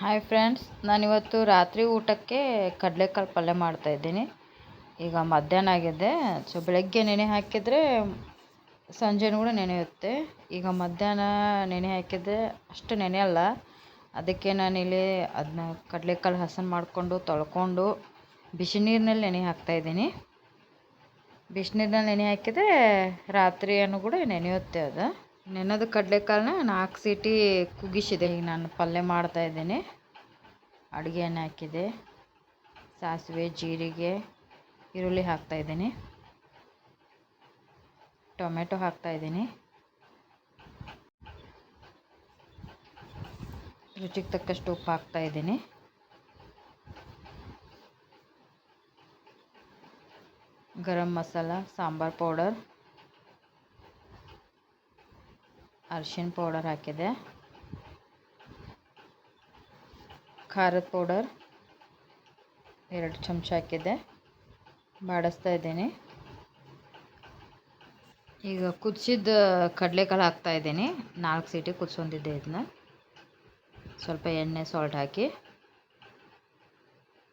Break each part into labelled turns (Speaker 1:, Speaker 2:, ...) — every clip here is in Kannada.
Speaker 1: ಹಾಯ್ ಫ್ರೆಂಡ್ಸ್, ನಾನಿವತ್ತು ರಾತ್ರಿ ಊಟಕ್ಕೆ ಕಡಲೆಕಾಳು ಪಲ್ಯ ಮಾಡ್ತಾಯಿದ್ದೀನಿ. ಈಗ ಮಧ್ಯಾಹ್ನ ಆಗಿದೆ. ಬೆಳಗ್ಗೆ ನೆನೆ ಹಾಕಿದರೆ ಸಂಜೆನೂ ಕೂಡ ನೆನೆಯುತ್ತೆ. ಈಗ ಮಧ್ಯಾಹ್ನ ನೆನೆ ಹಾಕಿದರೆ ಅಷ್ಟು ನೆನೆಯಲ್ಲ. ಅದಕ್ಕೆ ನಾನಿಲ್ಲಿ ಅದನ್ನ ಕಡಲೆಕಾಳು ಹಸನು ಮಾಡಿಕೊಂಡು ತೊಳ್ಕೊಂಡು ಬಿಸಿ ನೀರಿನಲ್ಲಿ ನೆನೆ ಹಾಕ್ತಾಯಿದ್ದೀನಿ. ಬಿಸಿನೀರಿನಲ್ಲಿ ನೆನೆ ಹಾಕಿದರೆ ರಾತ್ರಿಯನ್ನು ಕೂಡ ನೆನೆಯುತ್ತೆ. ಅದು ನೆನೆದ ಕಡಲೆಕಾಳನ್ನ 4 ಸೀಟಿ ಕುಗ್ಗಿಸಿದೆ. ಈಗ ನಾನು ಪಲ್ಯ ಮಾಡ್ತಾಯಿದ್ದೀನಿ. ಅಡುಗೆ ಎಣ್ಣೆ ಹಾಕಿದೆ, ಸಾಸಿವೆ, ಜೀರಿಗೆ, ಈರುಳ್ಳಿ ಹಾಕ್ತಾಯಿದ್ದೀನಿ, ಟೊಮೆಟೊ ಹಾಕ್ತಾಯಿದ್ದೀನಿ, ರುಚಿಗೆ ತಕ್ಕಷ್ಟು ಉಪ್ಪು ಹಾಕ್ತಾಯಿದ್ದೀನಿ, ಗರಂ ಮಸಾಲ, ಸಾಂಬಾರ್ ಪೌಡರ್, ಅರಿಶಿನ ಪೌಡರ್ ಹಾಕಿದೆ, ಖಾರದ ಪೌಡರ್ 2 ಚಮಚ ಹಾಕಿದ್ದೆ. ಬಾಡಿಸ್ತಾ ಇದ್ದೀನಿ. ಈಗ ಕುದಿಸಿದ ಕಡಲೆಕಾಳು ಹಾಕ್ತಾಯಿದ್ದೀನಿ. 4 ಸೀಟಿ ಕುದಿಸ್ಕೊಂಡಿದ್ದೆ. ಇದನ್ನ ಸ್ವಲ್ಪ ಎಣ್ಣೆ ಸಾಲ್ಟ್ ಹಾಕಿ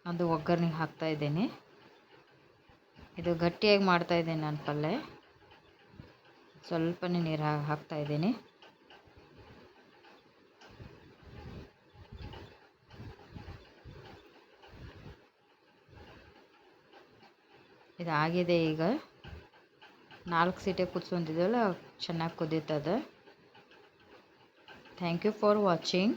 Speaker 1: ಅದು ಒಗ್ಗರಣೆಗೆ ಹಾಕ್ತಾಯಿದ್ದೀನಿ. ಇದು ಗಟ್ಟಿಯಾಗಿ ಮಾಡ್ತಾಯಿದ್ದೀನಿ ನಾನು ಪಲ್ಯ. ಸ್ವಲ್ಪನೇ ನೀರು ಹಾಕ್ತಾಯಿದ್ದೀನಿ. ಇದಾಗಿದೆ. ಈಗ 4 ಸೀಟಿ ಕುದಿಸ್ಕೊಂಡಿದ್ದೀವಲ್ಲ, ಚೆನ್ನಾಗಿ ಕುದೀತದೆ. Thank you for watching.